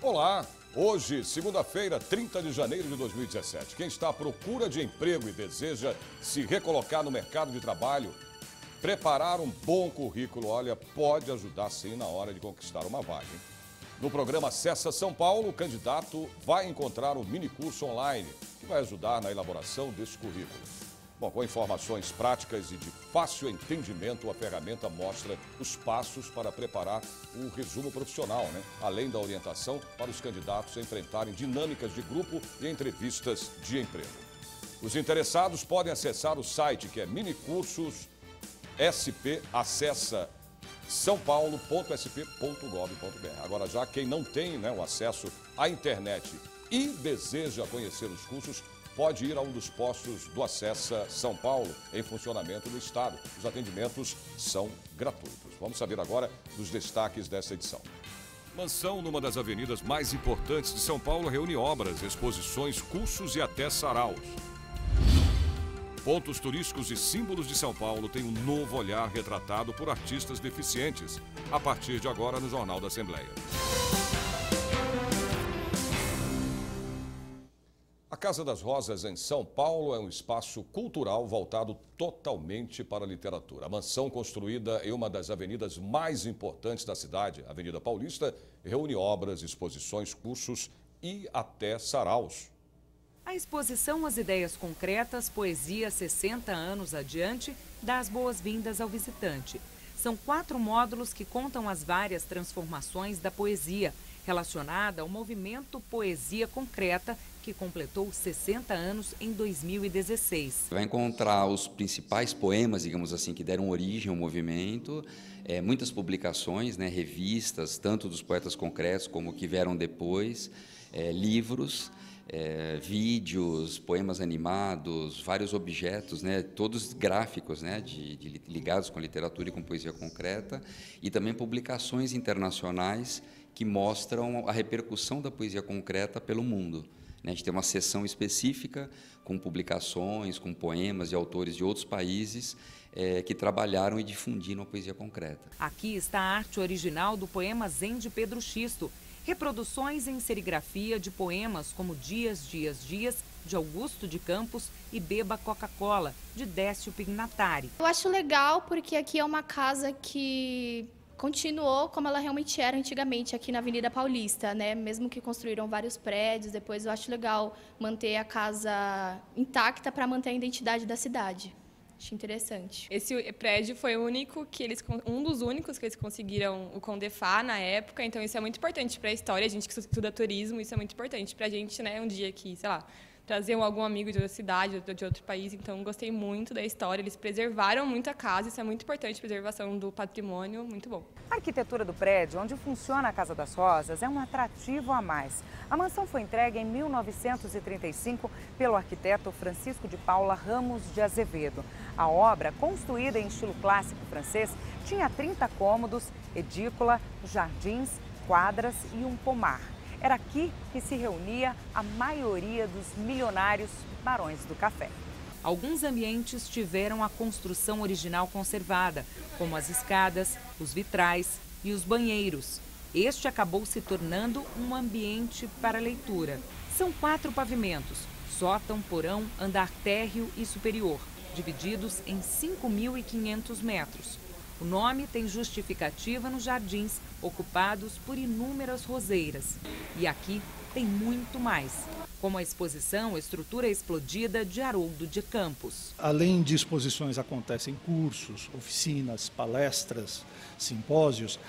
Olá! Hoje, segunda-feira, 30 de janeiro de 2017. Quem está à procura de emprego e deseja se recolocar no mercado de trabalho, preparar um bom currículo, olha, pode ajudar sim na hora de conquistar uma vaga, hein? No programa Acessa São Paulo, o candidato vai encontrar um minicurso online que vai ajudar na elaboração desse currículo. Bom, com informações práticas e de fácil entendimento, a ferramenta mostra os passos para preparar o resumo profissional, né? Além da orientação para os candidatos enfrentarem dinâmicas de grupo e entrevistas de emprego. Os interessados podem acessar o site que é Minicursos SP, acessa sãopaulo.sp.gov.br. Agora, já quem não tem, né, o acesso à internet e deseja conhecer os cursos, pode ir a um dos postos do Acessa São Paulo, em funcionamento no estado. Os atendimentos são gratuitos. Vamos saber agora dos destaques dessa edição. Mansão, numa das avenidas mais importantes de São Paulo, reúne obras, exposições, cursos e até saraus. Pontos turísticos e símbolos de São Paulo têm um novo olhar retratado por artistas deficientes, a partir de agora no Jornal da Assembleia. A Casa das Rosas, em São Paulo, é um espaço cultural voltado totalmente para a literatura. A mansão, construída em uma das avenidas mais importantes da cidade, a Avenida Paulista, reúne obras, exposições, cursos e até saraus. A exposição As Ideias Concretas, Poesia 60 anos adiante, dá as boas-vindas ao visitante. São 4 módulos que contam as várias transformações da poesia, relacionada ao movimento Poesia Concreta, que completou 60 anos em 2016. Vai encontrar os principais poemas, digamos assim, que deram origem ao movimento, muitas publicações, né, revistas, tanto dos poetas concretos como que vieram depois, livros, vídeos, poemas animados, vários objetos, né, todos gráficos, né, ligados com a literatura e com poesia concreta, e também publicações internacionais que mostram a repercussão da poesia concreta pelo mundo. A gente tem uma seção específica com publicações, com poemas de autores de outros países que trabalharam e difundiram a poesia concreta. Aqui está a arte original do poema Zen de Pedro Xisto. Reproduções em serigrafia de poemas como Dias, Dias, Dias, de Augusto de Campos, e Beba Coca-Cola, de Décio Pignatari. Eu acho legal porque aqui é uma casa que continuou como ela realmente era antigamente aqui na Avenida Paulista, né? Mesmo que construíram vários prédios, depois eu acho legal manter a casa intacta para manter a identidade da cidade. Acho interessante. Esse prédio foi um dos únicos que eles conseguiram o Condefar na época, então isso é muito importante para a história. A gente que estuda turismo, isso é muito importante para a gente, né? Um dia que, sei lá, trazer algum amigo de outra cidade, de outro país, então gostei muito da história. Eles preservaram muito a casa, isso é muito importante, preservação do patrimônio, muito bom. A arquitetura do prédio, onde funciona a Casa das Rosas, é um atrativo a mais. A mansão foi entregue em 1935 pelo arquiteto Francisco de Paula Ramos de Azevedo. A obra, construída em estilo clássico francês, tinha 30 cômodos, edícula, jardins, quadras e um pomar. Era aqui que se reunia a maioria dos milionários barões do café. Alguns ambientes tiveram a construção original conservada, como as escadas, os vitrais e os banheiros. Este acabou se tornando um ambiente para leitura. São 4 pavimentos, sótão, porão, andar térreo e superior, divididos em 5.500 metros. O nome tem justificativa nos jardins, ocupados por inúmeras roseiras. E aqui tem muito mais, como a exposição Estrutura Explodida de Haroldo de Campos. Além de exposições, acontecem cursos, oficinas, palestras, simpósios,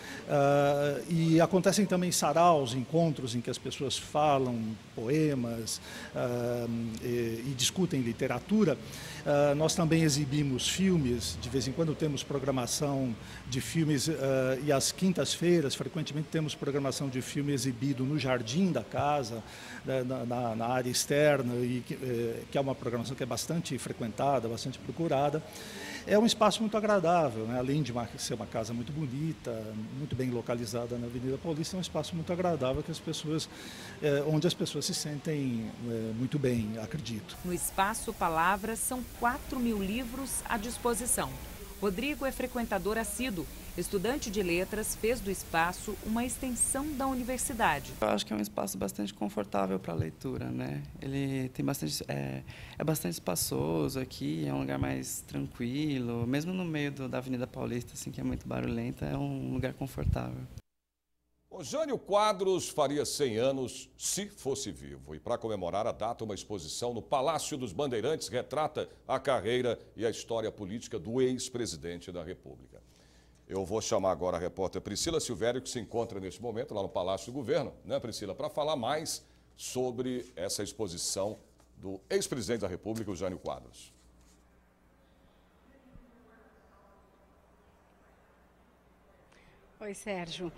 e acontecem também saraus, encontros em que as pessoas falam poemas e discutem literatura. Nós também exibimos filmes, de vez em quando temos programação de filmes, e às quintas-feiras, frequentemente temos programação de filme exibido no jardim da casa, na área externa, e que é uma programação que é bastante frequentada, bastante procurada. É um espaço muito agradável, né? Além de ser uma casa muito bonita, muito bem localizada na Avenida Paulista, é um espaço muito agradável que onde as pessoas se sentem muito bem, acredito. No Espaço Palavras são 4.000 livros à disposição. Rodrigo é frequentador assíduo. Estudante de letras, fez do espaço uma extensão da universidade. Eu acho que é um espaço bastante confortável para a leitura, né? Ele tem bastante, é bastante espaçoso aqui, é um lugar mais tranquilo, mesmo no meio da Avenida Paulista, assim, que é muito barulhenta, é um lugar confortável. O Jânio Quadros faria 100 anos se fosse vivo. E para comemorar a data, uma exposição no Palácio dos Bandeirantes retrata a carreira e a história política do ex-presidente da República. Eu vou chamar agora a repórter Priscila Silvério, que se encontra neste momento lá no Palácio do Governo, né, Priscila, para falar mais sobre essa exposição do ex-presidente da República, o Jânio Quadros. Oi, Sérgio.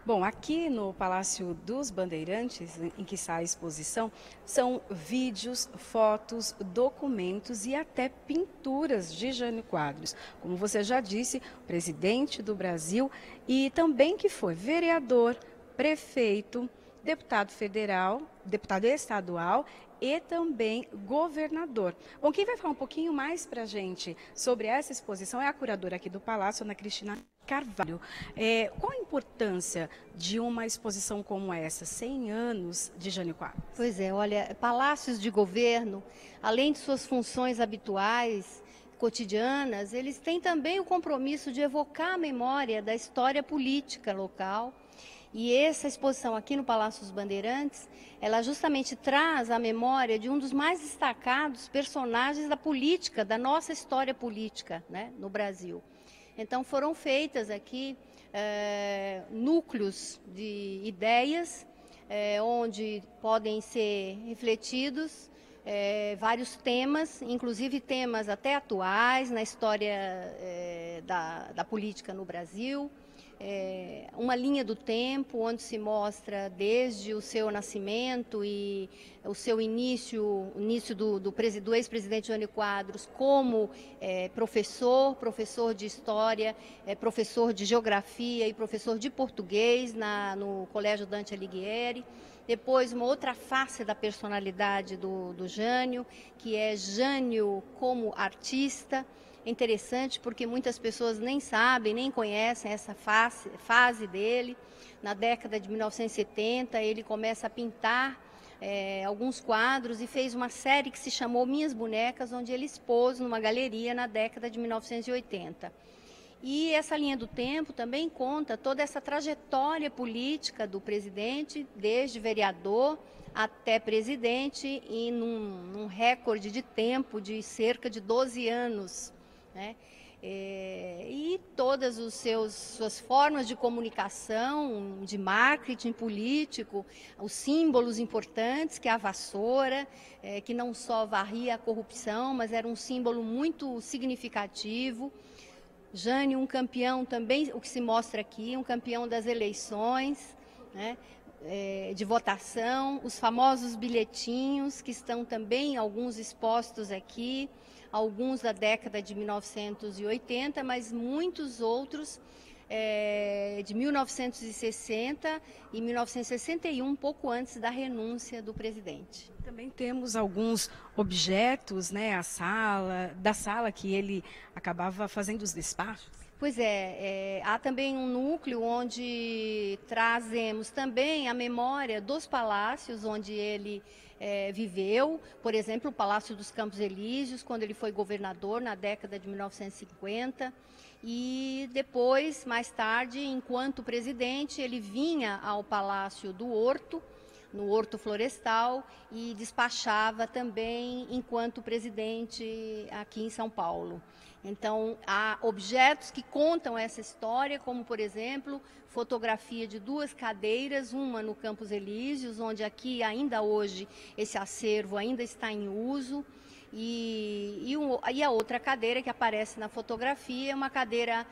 Bom, aqui no Palácio dos Bandeirantes, em que está a exposição, são vídeos, fotos, documentos e até pinturas de Jânio Quadros. Como você já disse, presidente do Brasil e também que foi vereador, prefeito, deputado federal, deputado estadual e também governador. Bom, quem vai falar um pouquinho mais para a gente sobre essa exposição é a curadora aqui do Palácio, Ana Cristina Carvalho. Qual a importância de uma exposição como essa, 100 anos de Jânio Quadros? Pois é, olha, palácios de governo, além de suas funções habituais, cotidianas, eles têm também o compromisso de evocar a memória da história política local. E essa exposição aqui no Palácio dos Bandeirantes, ela justamente traz a memória de um dos mais destacados personagens da política, da nossa história política, né, no Brasil. Então foram feitas aqui núcleos de ideias, onde podem ser refletidos vários temas, inclusive temas até atuais na história da política no Brasil. Uma linha do tempo, onde se mostra desde o seu nascimento e o seu início do ex-presidente Jânio Quadros como professor de história, professor de geografia e professor de português no Colégio Dante Alighieri. Depois, uma outra face da personalidade do Jânio, que é Jânio como artista. É interessante porque muitas pessoas nem sabem, nem conhecem essa fase dele. Na década de 1970, ele começa a pintar alguns quadros e fez uma série que se chamou Minhas Bonecas, onde ele expôs numa galeria na década de 1980. E essa linha do tempo também conta toda essa trajetória política do presidente, desde vereador até presidente, e num recorde de tempo de cerca de 12 anos. Né? E todas as suas formas de comunicação, de marketing político, os símbolos importantes, que é a vassoura, que não só varria a corrupção, mas era um símbolo muito significativo. Jânio, um campeão também, o que se mostra aqui, um campeão das eleições, né? De votação, os famosos bilhetinhos, que estão também alguns expostos aqui, alguns da década de 1980, mas muitos outros de 1960 e 1961, pouco antes da renúncia do presidente. Também temos alguns objetos, né, da sala que ele acabava fazendo os despachos. Pois há também um núcleo onde trazemos também a memória dos palácios onde ele viveu, por exemplo, o Palácio dos Campos Elíseos, quando ele foi governador na década de 1950, e depois, mais tarde, enquanto presidente, ele vinha ao Palácio do Horto, no Horto Florestal, e despachava também enquanto presidente aqui em São Paulo. Então, há objetos que contam essa história, como, por exemplo, fotografia de 2 cadeiras, uma no Campos Elíseos, onde aqui ainda hoje esse acervo ainda está em uso, e a outra cadeira que aparece na fotografia é uma cadeira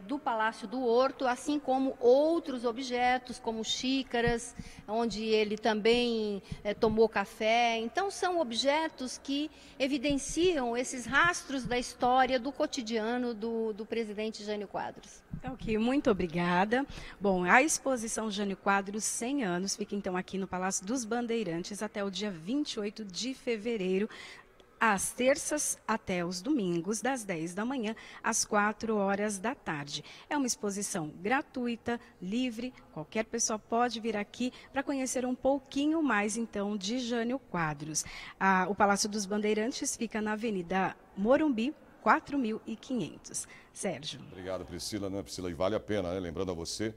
do Palácio do Horto, assim como outros objetos, como xícaras, onde ele também tomou café. Então, são objetos que evidenciam esses rastros da história, do cotidiano do presidente Jânio Quadros. Ok, muito obrigada. Bom, a exposição Jânio Quadros 100 anos fica então aqui no Palácio dos Bandeirantes até o dia 28 de fevereiro. às terças até os domingos, das 10 da manhã às 4 horas da tarde. É uma exposição gratuita, livre, qualquer pessoa pode vir aqui para conhecer um pouquinho mais, então, de Jânio Quadros. O Palácio dos Bandeirantes fica na Avenida Morumbi, 4.500. Sérgio. Obrigado, Priscila. Priscila, e vale a pena, né? Lembrando a você,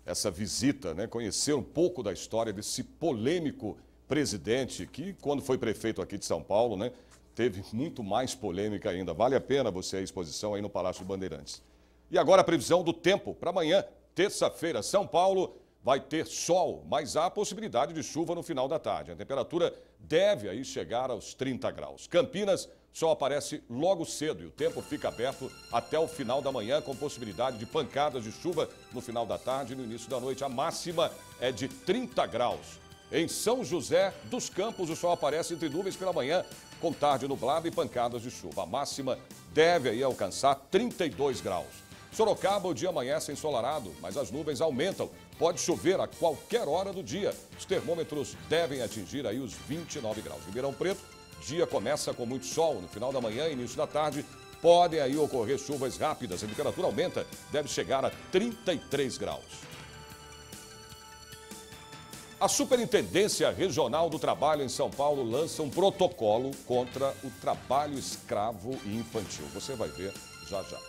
essa visita, né? Conhecer um pouco da história desse polêmico presidente que, quando foi prefeito aqui de São Paulo, né? Teve muito mais polêmica ainda. Vale a pena você a exposição aí no Palácio Bandeirantes. E agora a previsão do tempo para amanhã, terça-feira. São Paulo vai ter sol, mas há possibilidade de chuva no final da tarde. A temperatura deve aí chegar aos 30 graus. Campinas, sol aparece logo cedo e o tempo fica aberto até o final da manhã, com possibilidade de pancadas de chuva no final da tarde e no início da noite. A máxima é de 30 graus. Em São José dos Campos, o sol aparece entre nuvens pela manhã, com tarde nublada e pancadas de chuva. A máxima deve aí alcançar 32 graus. Sorocaba, o dia amanhece ensolarado, mas as nuvens aumentam. Pode chover a qualquer hora do dia. Os termômetros devem atingir aí os 29 graus. Ribeirão Preto, dia começa com muito sol. No final da manhã e início da tarde, podem aí ocorrer chuvas rápidas. A temperatura aumenta, deve chegar a 33 graus. A Superintendência Regional do Trabalho em São Paulo lança um protocolo contra o trabalho escravo e infantil. Você vai ver já já.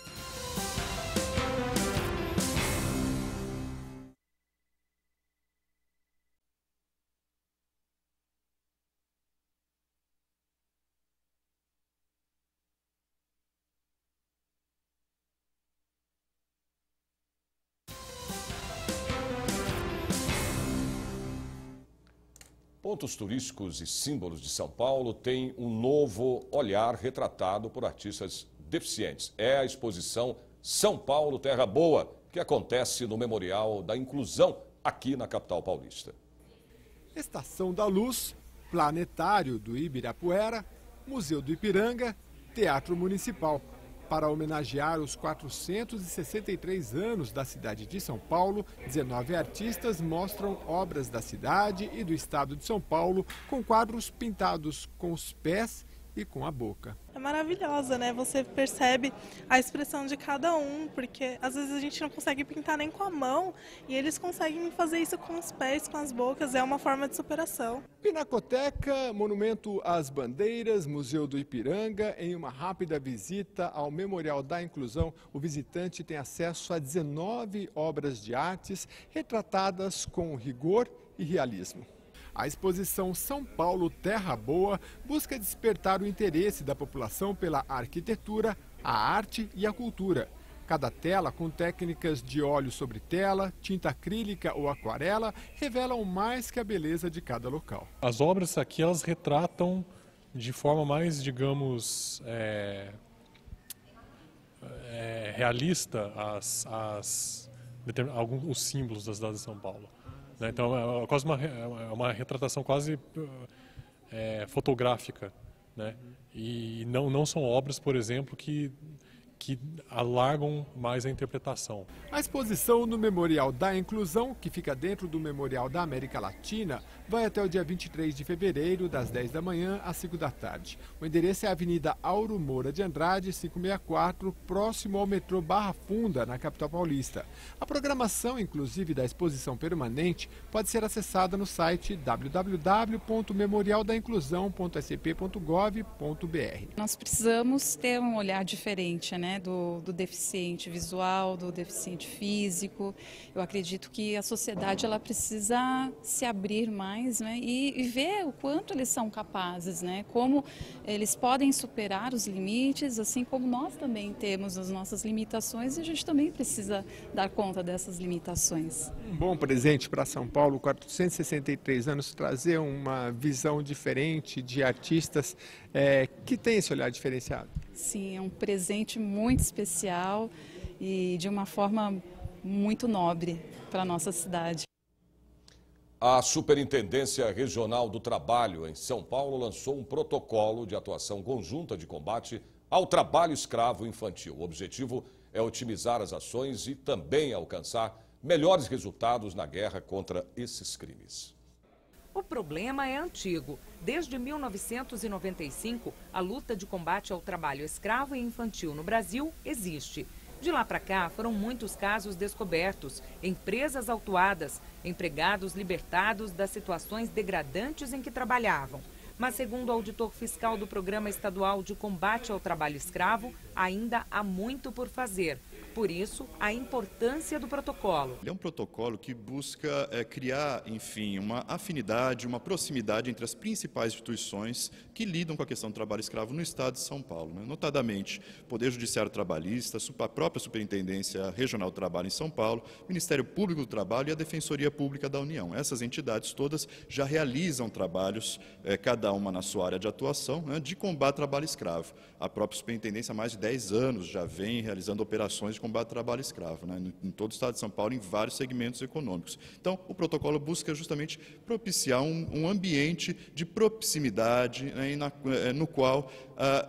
Pontos turísticos e símbolos de São Paulo têm um novo olhar retratado por artistas deficientes. É a exposição São Paulo Terra Boa, que acontece no Memorial da Inclusão, aqui na capital paulista. Estação da Luz, Planetário do Ibirapuera, Museu do Ipiranga, Teatro Municipal. Para homenagear os 463 anos da cidade de São Paulo, 19 artistas mostram obras da cidade e do estado de São Paulo com quadros pintados com os pés e com a boca. É maravilhosa, né? Você percebe a expressão de cada um, porque às vezes a gente não consegue pintar nem com a mão e eles conseguem fazer isso com os pés, com as bocas, é uma forma de superação. Pinacoteca, Monumento às Bandeiras, Museu do Ipiranga. Em uma rápida visita ao Memorial da Inclusão, o visitante tem acesso a 19 obras de artes retratadas com rigor e realismo. A exposição São Paulo Terra Boa busca despertar o interesse da população pela arquitetura, a arte e a cultura. Cada tela, com técnicas de óleo sobre tela, tinta acrílica ou aquarela, revelam mais que a beleza de cada local. As obras aqui, elas retratam de forma mais, digamos, realista alguns símbolos da cidade de São Paulo. Então é quase uma retratação quase fotográfica, né? E não são obras, por exemplo, que alargam mais a interpretação. A exposição no Memorial da Inclusão, que fica dentro do Memorial da América Latina, vai até o dia 23 de fevereiro, das 10 da manhã às 5 da tarde. O endereço é a Avenida Auro Moura de Andrade, 564, próximo ao metrô Barra Funda, na capital paulista. A programação, inclusive, da exposição permanente pode ser acessada no site www.memorialdainclusão.sp.gov.br. Nós precisamos ter um olhar diferente, né, do deficiente visual, do deficiente físico. Eu acredito que a sociedade ela precisa se abrir mais, né, e ver o quanto eles são capazes, né, como eles podem superar os limites, assim como nós também temos as nossas limitações e a gente também precisa dar conta dessas limitações. Um bom presente para São Paulo, 463 anos, trazer uma visão diferente de artistas que tem esse olhar diferenciado. Sim, é um presente muito especial e de uma forma muito nobre para a nossa cidade. A Superintendência Regional do Trabalho em São Paulo lançou um protocolo de atuação conjunta de combate ao trabalho escravo infantil. O objetivo é otimizar as ações e também alcançar melhores resultados na guerra contra esses crimes. O problema é antigo. Desde 1995, a luta de combate ao trabalho escravo e infantil no Brasil existe. De lá para cá, foram muitos casos descobertos, empresas autuadas, empregados libertados das situações degradantes em que trabalhavam. Mas, segundo o auditor fiscal do Programa Estadual de Combate ao Trabalho Escravo, ainda há muito por fazer. Por isso, a importância do protocolo. É um protocolo que busca criar, enfim, uma afinidade, uma proximidade entre as principais instituições que lidam com a questão do trabalho escravo no estado de São Paulo, né? Notadamente, Poder Judiciário Trabalhista, a própria Superintendência Regional do Trabalho em São Paulo, Ministério Público do Trabalho e a Defensoria Pública da União. Essas entidades todas já realizam trabalhos, cada uma na sua área de atuação, né, de combate ao trabalho escravo. A própria Superintendência há mais de 10 anos já vem realizando operações de combate ao trabalho escravo, né, em todo o estado de São Paulo, em vários segmentos econômicos. Então, o protocolo busca justamente propiciar um ambiente de proximidade, né, no qual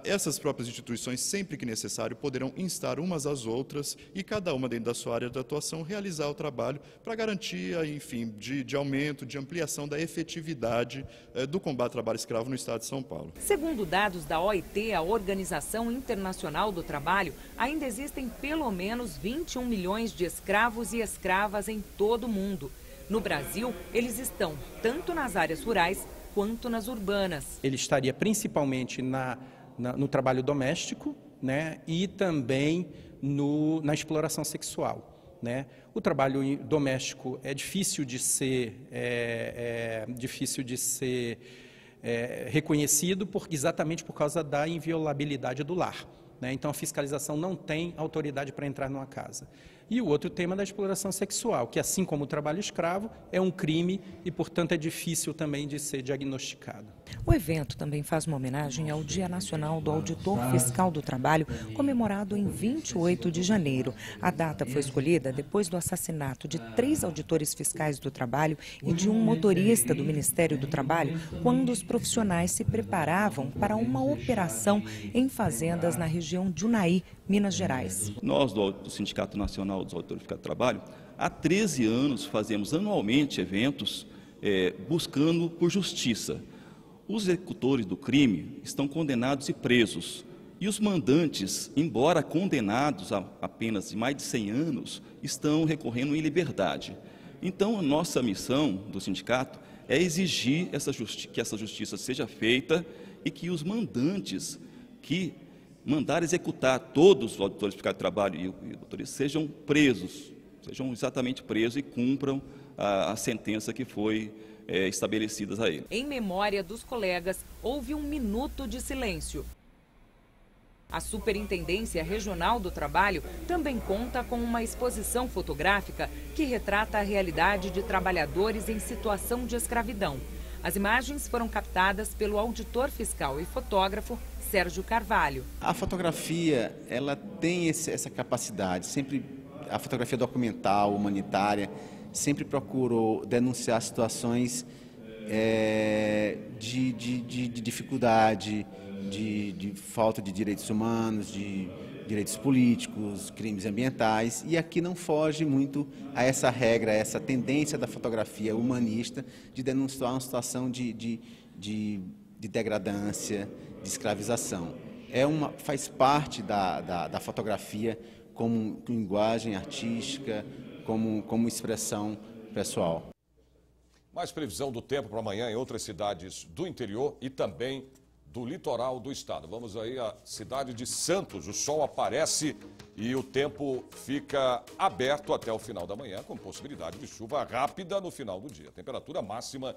essas próprias instituições, sempre que necessário, poderão instar umas às outras e cada uma dentro da sua área de atuação realizar o trabalho para garantia, enfim, de aumento, de ampliação da efetividade do combate ao trabalho escravo no estado de São Paulo. Segundo dados da OIT, a Organização Internacional do Trabalho, ainda existem pelo menos 21 milhões de escravos e escravas em todo o mundo. No Brasil, eles estão tanto nas áreas rurais quanto nas urbanas. Ele estaria principalmente no trabalho doméstico, né, e também na exploração sexual, né? O trabalho doméstico é difícil de ser, reconhecido exatamente por causa da inviolabilidade do lar, né? Então a fiscalização não tem autoridade para entrar numa casa. E o outro tema da exploração sexual, que assim como o trabalho escravo, é um crime e, portanto, é difícil também de ser diagnosticado. O evento também faz uma homenagem ao Dia Nacional do Auditor Fiscal do Trabalho, comemorado em 28 de janeiro. A data foi escolhida depois do assassinato de 3 auditores fiscais do trabalho e de um motorista do Ministério do Trabalho, quando os profissionais se preparavam para uma operação em fazendas na região de Unai, Minas Gerais. Nós, do Sindicato Nacional dos Auditores Fiscais do Trabalho, há 13 anos fazemos anualmente eventos buscando por justiça. Os executores do crime estão condenados e presos. E os mandantes, embora condenados a apenas de mais de 100 anos, estão recorrendo em liberdade. Então, a nossa missão do sindicato é exigir que essa justiça seja feita e que os mandantes que mandarem executar todos os auditores fiscais do trabalho e auditores sejam presos, sejam exatamente presos e cumpram a sentença que foi estabelecidas a ele. Em memória dos colegas, houve um minuto de silêncio. A Superintendência Regional do Trabalho também conta com uma exposição fotográfica que retrata a realidade de trabalhadores em situação de escravidão. As imagens foram captadas pelo auditor fiscal e fotógrafo Sérgio Carvalho. A fotografia, ela tem essa capacidade, sempre a fotografia documental, humanitária, sempre procurou denunciar situações de dificuldade, de falta de direitos humanos, de direitos políticos, crimes ambientais, e aqui não foge muito a essa regra, a essa tendência da fotografia humanista de denunciar uma situação de degradância, de escravização. Faz parte da fotografia como linguagem artística, como expressão pessoal. Mais previsão do tempo para amanhã em outras cidades do interior e também do litoral do estado. Vamos aí à cidade de Santos. O sol aparece e o tempo fica aberto até o final da manhã, com possibilidade de chuva rápida no final do dia. A temperatura máxima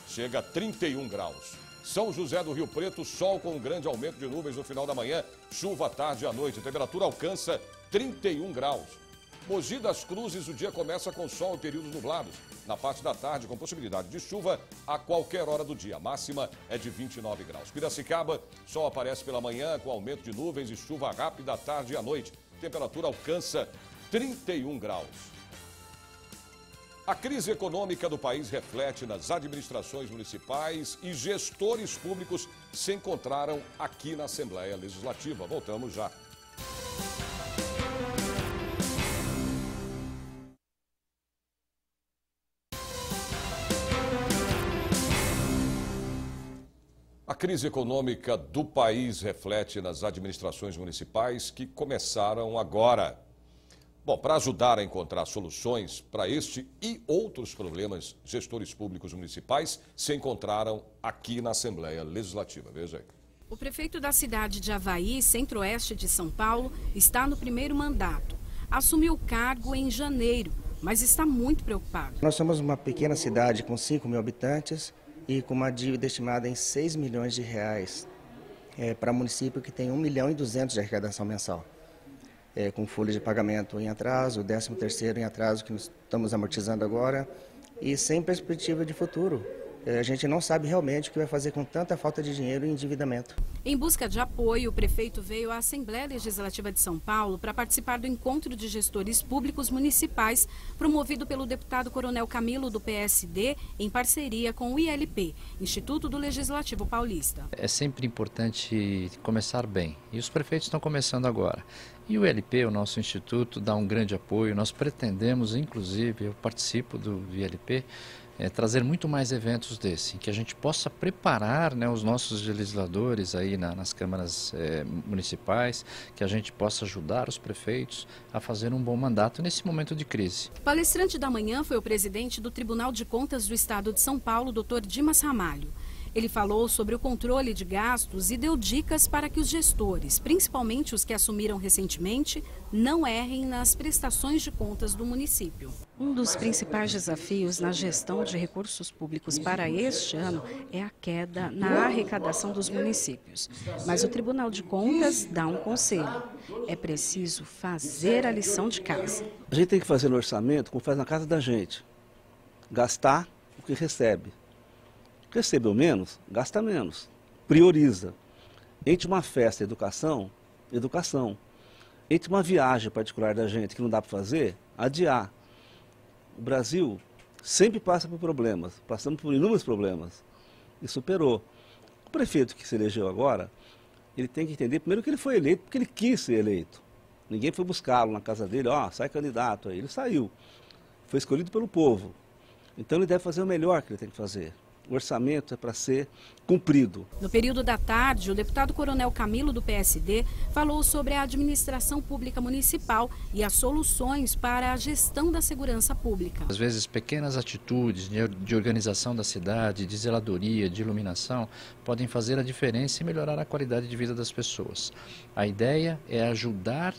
chega a 31 graus. São José do Rio Preto, sol com um grande aumento de nuvens no final da manhã, chuva à tarde e à noite. A temperatura alcança 31 graus. Mogi das Cruzes, o dia começa com sol e períodos nublados. Na parte da tarde, com possibilidade de chuva a qualquer hora do dia. A máxima é de 29 graus. Piracicaba, sol aparece pela manhã com aumento de nuvens e chuva rápida à tarde e à noite. Temperatura alcança 31 graus. A crise econômica do país reflete nas administrações municipais e gestores públicos se encontraram aqui na Assembleia Legislativa. Voltamos já. A crise econômica do país reflete nas administrações municipais que começaram agora. Bom, para ajudar a encontrar soluções para este e outros problemas, gestores públicos municipais se encontraram aqui na Assembleia Legislativa. Veja aí. O prefeito da cidade de Avaí, centro-oeste de São Paulo, está no primeiro mandato. Assumiu o cargo em janeiro, mas está muito preocupado. Nós somos uma pequena cidade com 5 mil habitantes e com uma dívida estimada em 6 milhões de reais para um município que tem 1 milhão e 200 de arrecadação mensal. Com folha de pagamento em atraso, 13º em atraso que nós estamos amortizando agora e sem perspectiva de futuro. A gente não sabe realmente o que vai fazer com tanta falta de dinheiro e endividamento. Em busca de apoio, o prefeito veio à Assembleia Legislativa de São Paulo para participar do encontro de gestores públicos municipais promovido pelo deputado Coronel Camilo do PSD em parceria com o ILP, Instituto do Legislativo Paulista. É sempre importante começar bem e os prefeitos estão começando agora. E o ILP, o nosso instituto, dá um grande apoio. Nós pretendemos, inclusive, eu participo do ILP, trazer muito mais eventos desse, que a gente possa preparar, né, os nossos legisladores aí nas câmaras municipais, que a gente possa ajudar os prefeitos a fazer um bom mandato nesse momento de crise. O palestrante da manhã foi o presidente do Tribunal de Contas do Estado de São Paulo, Dr. Dimas Ramalho. Ele falou sobre o controle de gastos e deu dicas para que os gestores, principalmente os que assumiram recentemente, não errem nas prestações de contas do município. Um dos principais desafios na gestão de recursos públicos para este ano é a queda na arrecadação dos municípios. Mas o Tribunal de Contas dá um conselho: é preciso fazer a lição de casa. A gente tem que fazer no orçamento como faz na casa da gente, gastar o que recebe. Recebeu menos, gasta menos, prioriza. Entre uma festa, educação, educação. Entre uma viagem particular da gente que não dá para fazer, adiar. O Brasil sempre passa por problemas, passamos por inúmeros problemas e superou. O prefeito que se elegeu agora, ele tem que entender primeiro que ele foi eleito porque ele quis ser eleito. Ninguém foi buscá-lo na casa dele, sai candidato aí. Ele saiu, foi escolhido pelo povo. Então ele deve fazer o melhor que ele tem que fazer. O orçamento é para ser cumprido. No período da tarde, o deputado Coronel Camilo do PSD falou sobre a administração pública municipal e as soluções para a gestão da segurança pública. Às vezes, pequenas atitudes de organização da cidade, de zeladoria, de iluminação, podem fazer a diferença e melhorar a qualidade de vida das pessoas. A ideia é ajudar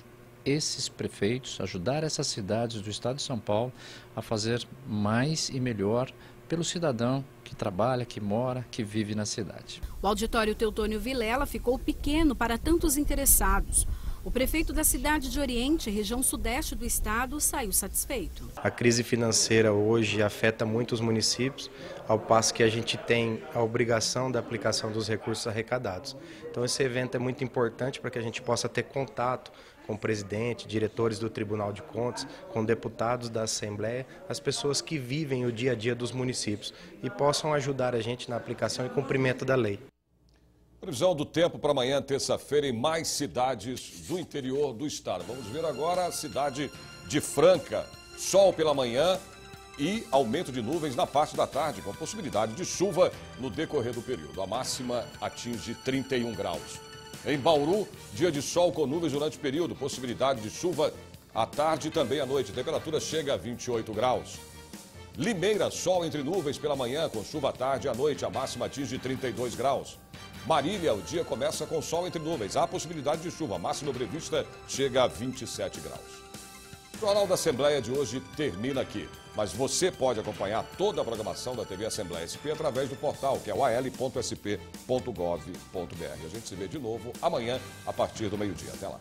esses prefeitos, ajudar essas cidades do estado de São Paulo a fazer mais e melhor pelo cidadão que trabalha, que mora, que vive na cidade. O auditório Teutônio Vilela ficou pequeno para tantos interessados. O prefeito da cidade de Oriente, região sudeste do estado, saiu satisfeito. A crise financeira hoje afeta muito os municípios, ao passo que a gente tem a obrigação da aplicação dos recursos arrecadados. Então esse evento é muito importante para que a gente possa ter contato com o presidente, diretores do Tribunal de Contas, com deputados da Assembleia, as pessoas que vivem o dia a dia dos municípios e possam ajudar a gente na aplicação e cumprimento da lei. Previsão do tempo para amanhã, terça-feira, em mais cidades do interior do estado. Vamos ver agora a cidade de Franca. Sol pela manhã e aumento de nuvens na parte da tarde, com possibilidade de chuva no decorrer do período. A máxima atinge 31 graus. Em Bauru, dia de sol com nuvens durante o período, possibilidade de chuva à tarde e também à noite. A temperatura chega a 28 graus. Limeira, sol entre nuvens pela manhã, com chuva à tarde e à noite. A máxima atinge 32 graus. Marília, o dia começa com sol entre nuvens. Há possibilidade de chuva. A máxima prevista chega a 27 graus. O Jornal da Assembleia de hoje termina aqui. Mas você pode acompanhar toda a programação da TV Assembleia SP através do portal, que é o al.sp.gov.br. A gente se vê de novo amanhã, a partir do meio-dia. Até lá.